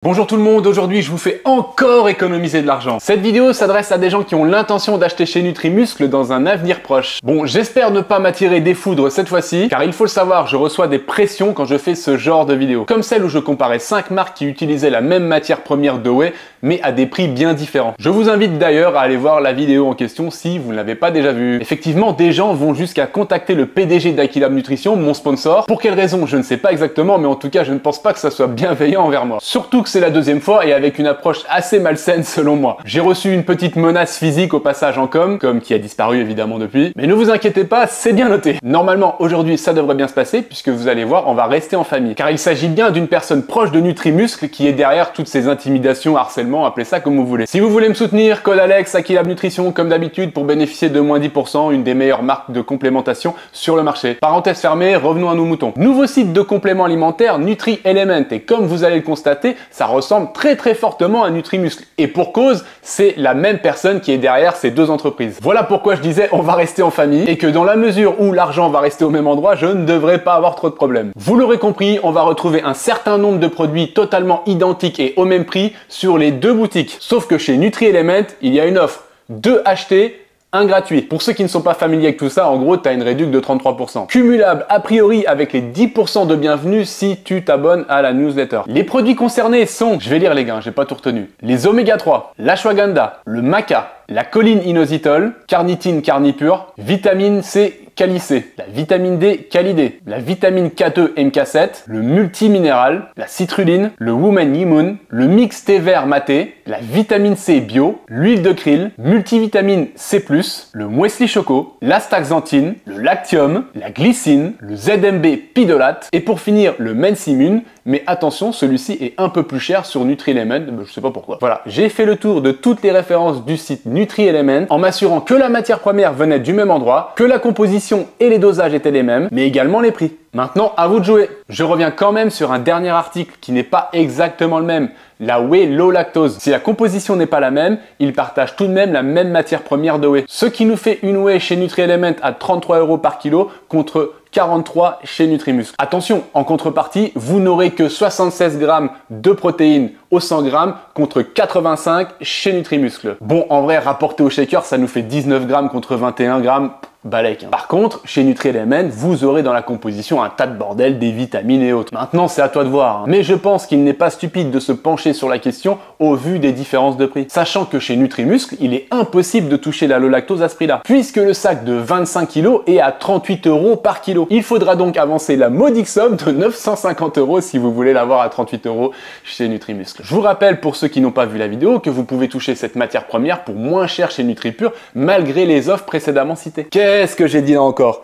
Bonjour tout le monde, aujourd'hui je vous fais encore économiser de l'argent. Cette vidéo s'adresse à des gens qui ont l'intention d'acheter chez Nutrimuscle dans un avenir proche. Bon, j'espère ne pas m'attirer des foudres cette fois-ci, car il faut le savoir, je reçois des pressions quand je fais ce genre de vidéo. Comme celle où je comparais 5 marques qui utilisaient la même matière première de whey, mais à des prix bien différents. Je vous invite d'ailleurs à aller voir la vidéo en question si vous ne l'avez pas déjà vue. Effectivement, des gens vont jusqu'à contacter le PDG d'Aquilab Nutrition, mon sponsor. Pour quelle raison, je ne sais pas exactement, mais en tout cas, je ne pense pas que ça soit bienveillant envers moi. Surtout que c'est la deuxième fois et avec une approche assez malsaine selon moi. J'ai reçu une petite menace physique au passage en com qui a disparu évidemment depuis. Mais ne vous inquiétez pas, c'est bien noté. Normalement, aujourd'hui, ça devrait bien se passer puisque vous allez voir, on va rester en famille. Car il s'agit bien d'une personne proche de Nutrimuscle qui est derrière toutes ces intimidations, harcèlement, appelez ça comme vous voulez. Si vous voulez me soutenir, code Alex, Aquilab Nutrition, comme d'habitude, pour bénéficier de moins 10%, une des meilleures marques de complémentation sur le marché. Parenthèse fermée, revenons à nos moutons. Nouveau site de compléments alimentaires, Nutri-Element. Et comme vous allez le constater, ça ressemble très fortement à Nutrimuscle. Et pour cause, c'est la même personne qui est derrière ces deux entreprises. Voilà pourquoi je disais on va rester en famille et que dans la mesure où l'argent va rester au même endroit, je ne devrais pas avoir trop de problèmes. Vous l'aurez compris, on va retrouver un certain nombre de produits totalement identiques et au même prix sur les deux boutiques. Sauf que chez Nutri-Element, il y a une offre 2 achetés, 1 gratuit. Pour ceux qui ne sont pas familiers avec tout ça, en gros, tu as une réduction de 33%. Cumulable a priori avec les 10% de bienvenue si tu t'abonnes à la newsletter. Les produits concernés sont, je vais lire les gars, j'ai pas tout retenu, les oméga 3, l'ashwagandha, le maca, la choline inositol, carnitine carnipure, vitamine C calicée, la vitamine D calidée, la vitamine K2 MK7, le multiminéral, la citrulline, le woman immune, le mix thé vert maté, la vitamine C bio, l'huile de krill, multivitamine C+, le muesli choco, l'astaxanthine, le lactium, la glycine, le ZMB pidolate et pour finir le mensimune. Mais attention, celui-ci est un peu plus cher sur Nutri-Element, je sais pas pourquoi. Voilà, j'ai fait le tour de toutes les références du site Nutri-Element en m'assurant que la matière première venait du même endroit, que la composition et les dosages étaient les mêmes, mais également les prix. Maintenant, à vous de jouer. Je reviens quand même sur un dernier article qui n'est pas exactement le même. La whey low lactose. Si la composition n'est pas la même, ils partagent tout de même la même matière première de whey. Ce qui nous fait une whey chez Nutri-Element à 33 € par kilo contre 43 chez Nutrimuscle. Attention, en contrepartie, vous n'aurez que 76 grammes de protéines au 100 grammes contre 85 chez Nutrimuscle. Bon, en vrai, rapporté au shaker, ça nous fait 19 grammes contre 21 grammes. Balèque. Par contre, chez Nutri-Element, vous aurez dans la composition un tas de bordel, des vitamines et autres. Maintenant, c'est à toi de voir. Mais je pense qu'il n'est pas stupide de se pencher sur la question au vu des différences de prix. Sachant que chez Nutrimuscle, il est impossible de toucher la low lactose à ce prix-là. Puisque le sac de 25 kg est à 38 € par kilo. Il faudra donc avancer la modique somme de 950 € si vous voulez l'avoir à 38 € chez Nutrimuscle. Je vous rappelle pour ceux qui n'ont pas vu la vidéo que vous pouvez toucher cette matière première pour moins cher chez NutriPure malgré les offres précédemment citées. Qu'est-ce que j'ai dit là encore?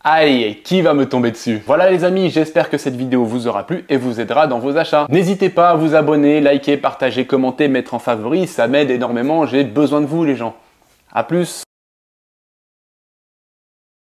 Aïe, qui va me tomber dessus? Voilà les amis, j'espère que cette vidéo vous aura plu et vous aidera dans vos achats. N'hésitez pas à vous abonner, liker, partager, commenter, mettre en favori, ça m'aide énormément, j'ai besoin de vous les gens. A plus.